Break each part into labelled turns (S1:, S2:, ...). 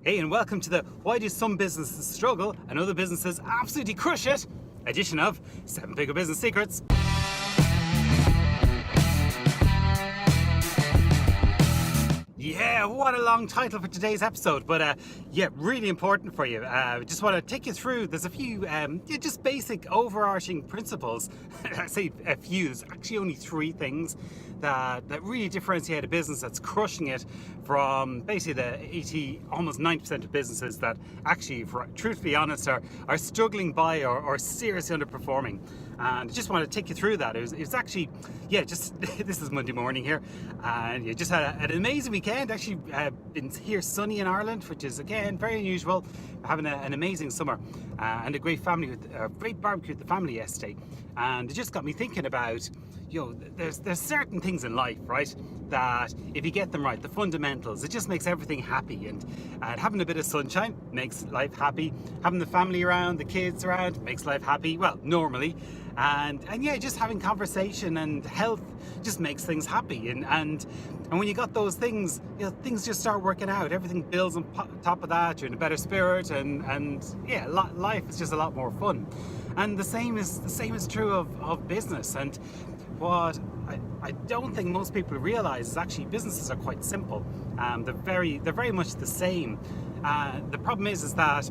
S1: Hey, and welcome to the Why Do Some Businesses Struggle and Other Businesses Absolutely Crush It edition of 7-Figure Business Secrets. Yeah, what a long title for today's episode, but yeah, really important for you. Just want to take you through, there's a few just basic overarching principles. I say a few, there's actually only three things that really differentiate a business that's crushing it from basically the 80, almost 90% of businesses that actually, if we're truthfully honest, are struggling by or seriously underperforming. And I just want to take you through that. It was actually, yeah, just this is Monday morning here, and you just had an amazing weekend. Actually, been here sunny in Ireland, which is again very unusual. Having an amazing summer and a great family with a great barbecue with the family yesterday, and it just got me thinking about, you know, there's certain things in life, right, that if you get them right, the fundamentals, it just makes everything happy. And having a bit of sunshine makes life happy. Having the family around, the kids around, makes life happy. Well, normally. And yeah, just having conversation and health just makes things happy. And when you got those things, you know, things just start working out. Everything builds on top of that. You're in a better spirit, and yeah, life is just a lot more fun. And the same is true of business. And what I don't think most people realize is actually businesses are quite simple. They're very much the same. The problem is that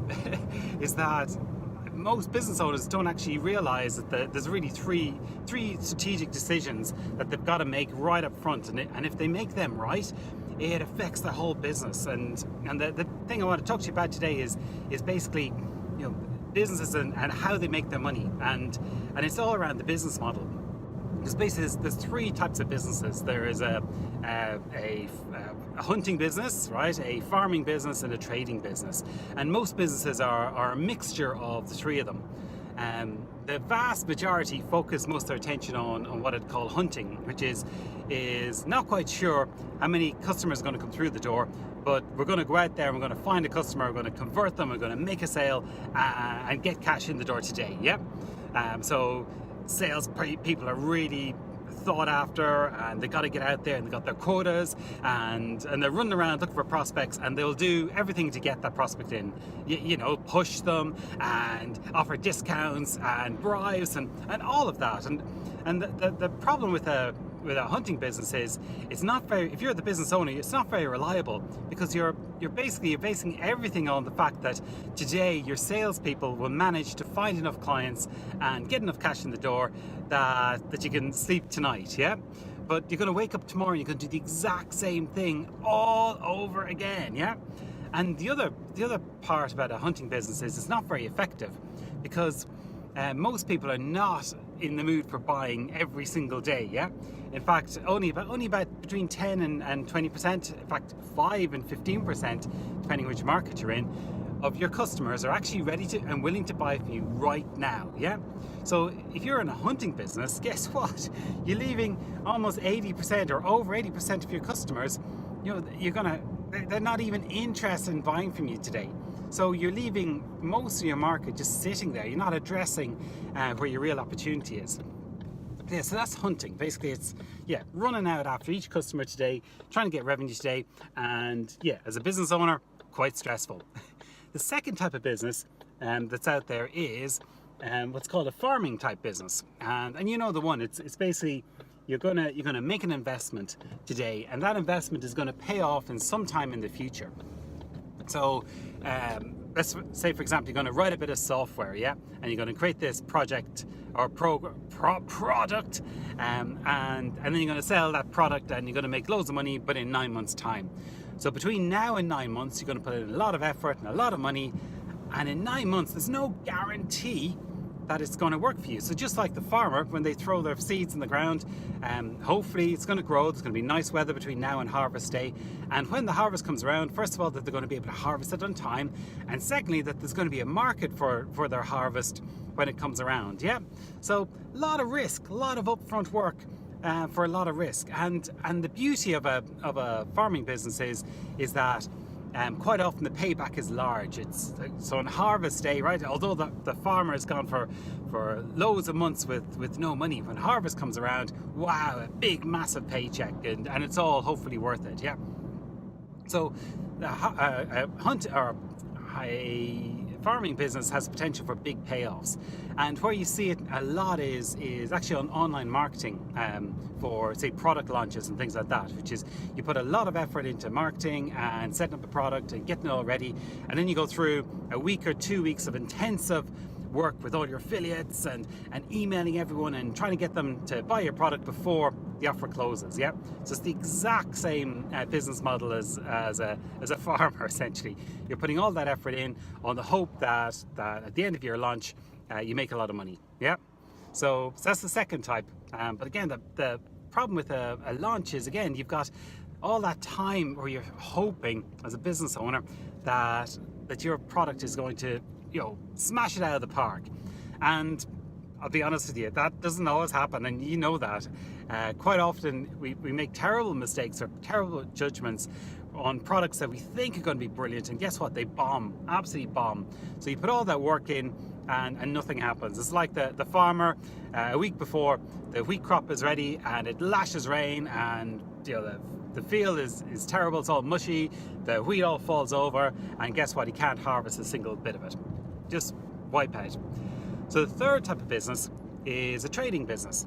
S1: most business owners don't actually realize that there's really three strategic decisions that they've got to make right up front, and if they make them right, it affects the whole business. And the thing I want to talk to you about today is basically, you know, businesses and how they make their money, and it's all around the business model. Because basically there's three types of businesses. There is a hunting business, right, a farming business, and a trading business. And most businesses are a mixture of the three of them. The vast majority focus most of their attention on what I'd call hunting, which is not quite sure how many customers are going to come through the door, but we're going to go out there and we're going to find a customer, we're going to convert them, we're going to make a sale and get cash in the door today. Yeah. So sales people are really thought after, and they got to get out there and they got their quotas, and they're running around looking for prospects, and they'll do everything to get that prospect in. You know, push them and offer discounts and bribes and all of that. And the problem with a hunting business is it's not very, if you're the business owner, it's not very reliable, because you're basing everything on the fact that today your salespeople will manage to find enough clients and get enough cash in the door that you can sleep tonight, yeah? But you're going to wake up tomorrow and you're going to do the exact same thing all over again, yeah? And the other part about a hunting business is it's not very effective, because most people are not in the mood for buying every single day, yeah? In fact, only about between 10 and 20%, in fact 5 and 15%, depending which market you're in, of your customers are actually ready to and willing to buy from you right now, yeah? So if you're in a hunting business, guess what? You're leaving almost 80% or over 80% of your customers, you know, they're not even interested in buying from you today. So you're leaving most of your market just sitting there. You're not addressing where your real opportunity is. Yeah, so that's hunting. Basically, it's, yeah, running out after each customer today, trying to get revenue today, and yeah, as a business owner, quite stressful. The second type of business that's out there is what's called a farming type business, and you know the one. It's basically you're gonna make an investment today, and that investment is going to pay off in some time in the future. So let's say, for example, you're going to write a bit of software, yeah, and you're going to create this project or product, and then you're going to sell that product, and you're going to make loads of money, but in 9 months' time. So between now and 9 months, you're going to put in a lot of effort and a lot of money, and in 9 months, there's no guarantee that it's going to work for you. So just like the farmer, when they throw their seeds in the ground, hopefully it's going to grow, there's going to be nice weather between now and harvest day, and when the harvest comes around, first of all, that they're going to be able to harvest it on time, and secondly, that there's going to be a market for their harvest when it comes around, yeah? So a lot of risk, a lot of upfront work, for a lot of risk, and the beauty of a farming business is that quite often the payback is large. So on harvest day, right, although the farmer has gone for loads of months with no money, when harvest comes around, wow, a big massive paycheck, and it's all hopefully worth it, yeah. So a hunt or a farming business has potential for big payoffs, and where you see it a lot is actually on online marketing, for say product launches and things like that, which is you put a lot of effort into marketing and setting up a product and getting it all ready, and then you go through a week or 2 weeks of intensive work with all your affiliates and emailing everyone and trying to get them to buy your product before the offer closes. Yeah, so it's the exact same business model as a farmer. Essentially, you're putting all that effort in on the hope that at the end of your launch you make a lot of money. Yeah, so that's the second type. But again, the problem with a launch is, again, you've got all that time where you're hoping as a business owner that your product is going to, smash it out of the park. And I'll be honest with you, that doesn't always happen, and you know that. Quite often we make terrible mistakes or terrible judgments on products that we think are going to be brilliant, and guess what? They bomb, absolutely bomb. So you put all that work in and nothing happens. It's like the farmer a week before the wheat crop is ready and it lashes rain, and the field is terrible, it's all mushy, the wheat all falls over, and guess what? He can't harvest a single bit of it. Just wipe out. So the third type of business is a trading business.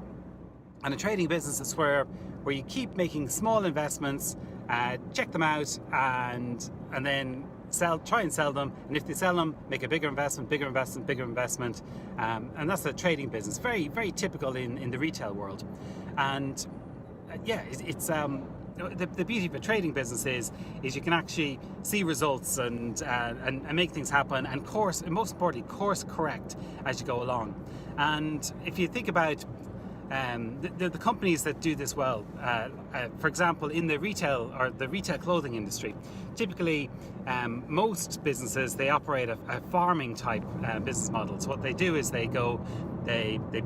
S1: And a trading business is where you keep making small investments, check them out, and then try and sell them. And if they sell them, make a bigger investment. And that's a trading business. Very, very typical in the retail world. And it's the beauty of a trading business is you can actually see results and make things happen, and most importantly, course correct as you go along. And if you think about the companies that do this well, for example, in the retail clothing industry, typically most businesses, they operate a farming type business model. So what they do is they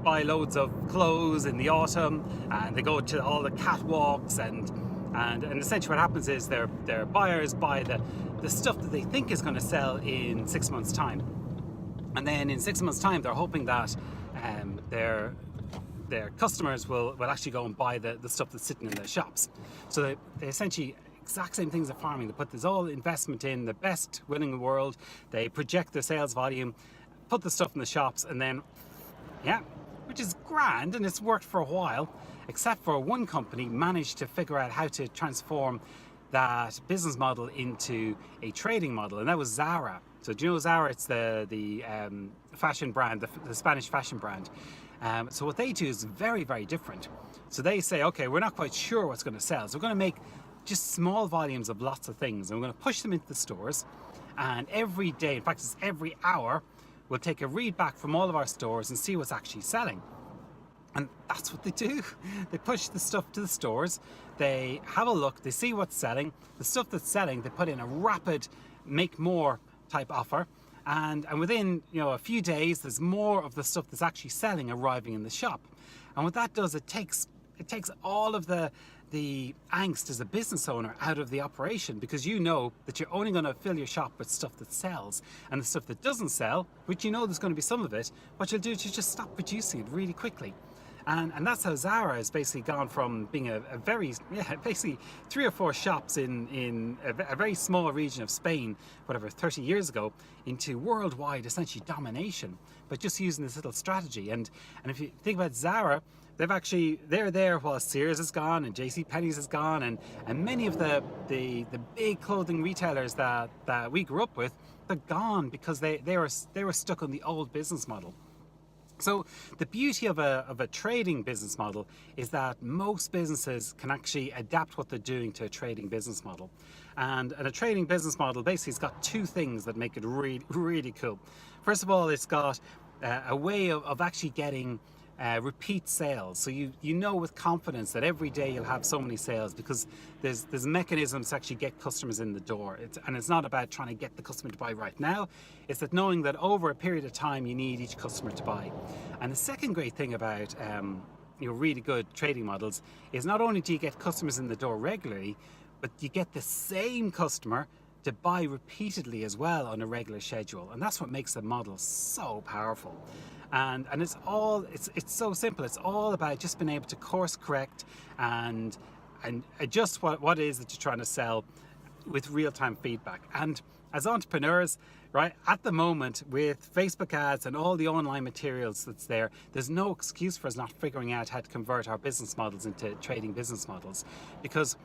S1: buy loads of clothes in the autumn, and they go to all the catwalks, and essentially what happens is their buyers buy the stuff that they think is going to sell in 6 months' time, and then in 6 months' time they're hoping that their customers will actually go and buy the stuff that's sitting in their shops. So they essentially exact same things as farming. They put this all investment in, the best will in the world, they project their sales volume, put the stuff in the shops, and then which is grand, and it's worked for a while, except for one company managed to figure out how to transform that business model into a trading model, and that was Zara. So do you know Zara? It's the fashion brand, the Spanish fashion brand. So what they do is very, very different. So they say, okay, we're not quite sure what's going to sell, so we're going to make just small volumes of lots of things, and we're going to push them into the stores, and every day, in fact it's every hour, we'll take a read back from all of our stores and see what's actually selling. And that's what they do. They push the stuff to the stores, they have a look, they see what's selling, the stuff that's selling, they put in a rapid make more type offer, and within a few days there's more of the stuff that's actually selling arriving in the shop. And what that does, it takes all of the angst as a business owner out of the operation, because you know that you're only going to fill your shop with stuff that sells, and the stuff that doesn't sell, which there's going to be some of it, what you'll do is you just stop producing it really quickly. And that's how Zara has basically gone from being basically 3 or 4 shops in a very small region of Spain, 30 years ago, into worldwide essentially domination, but just using this little strategy. And if you think about Zara, they're there while Sears is gone and JCPenney's is gone, and many of the big clothing retailers that we grew up with, they're gone because they were stuck on the old business model. So the beauty of a trading business model is that most businesses can actually adapt what they're doing to a trading business model. And a trading business model basically has got 2 things that make it really, really cool. First of all, it's got a way of actually getting repeat sales. So you know with confidence that every day you'll have so many sales, because there's mechanisms to actually get customers in the door. And it's not about trying to get the customer to buy right now. It's that knowing that over a period of time you need each customer to buy. And the second great thing about really good trading models is not only do you get customers in the door regularly, but you get the same customer to buy repeatedly as well on a regular schedule. And that's what makes the model so powerful. And it's so simple. It's all about just being able to course correct and adjust what it is that you're trying to sell with real-time feedback. And as entrepreneurs, right, at the moment with Facebook ads and all the online materials that's there, there's no excuse for us not figuring out how to convert our business models into trading business models, because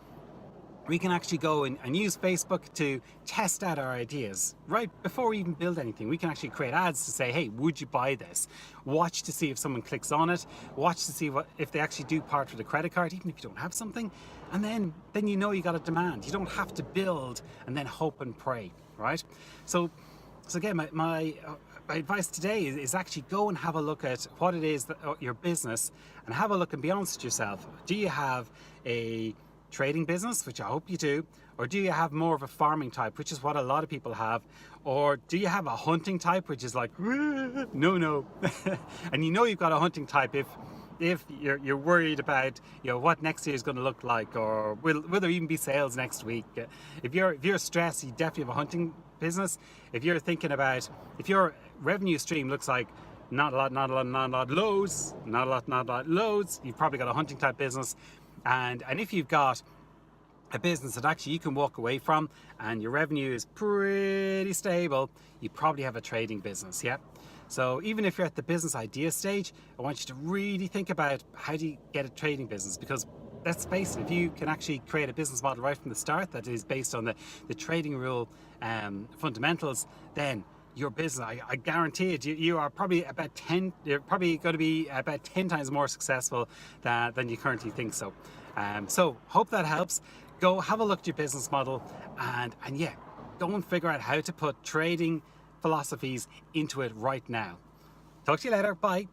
S1: we can actually go and use Facebook to test out our ideas right before we even build anything. We can actually create ads to say, hey, would you buy this? Watch to see if someone clicks on it. Watch to see if they actually do part with a credit card, even if you don't have something. And then you know you got a demand. You don't have to build and then hope and pray, right? So again, my advice today is actually go and have a look at what it is that your business, and have a look and be honest with yourself. Do you have a trading business, which I hope you do, or do you have more of a farming type, which is what a lot of people have, or do you have a hunting type, which is like no and you know you've got a hunting type if you're worried about what next year is going to look like, or will there even be sales next week. If you're stressed, you definitely have a hunting business. If you're thinking about, if your revenue stream looks like not a lot loads, you've probably got a hunting type business. And if you've got a business that actually you can walk away from and your revenue is pretty stable, you probably have a trading business, yeah? So even if you're at the business idea stage, I want you to really think about how do you get a trading business, because let's face it, if you can actually create a business model right from the start that is based on the trading rule fundamentals, then your business, I guarantee it, you are probably you're probably going to be about 10 times more successful than you currently think so. So hope that helps. Go have a look at your business model and yeah, go and figure out how to put trading philosophies into it right now. Talk to you later. Bye.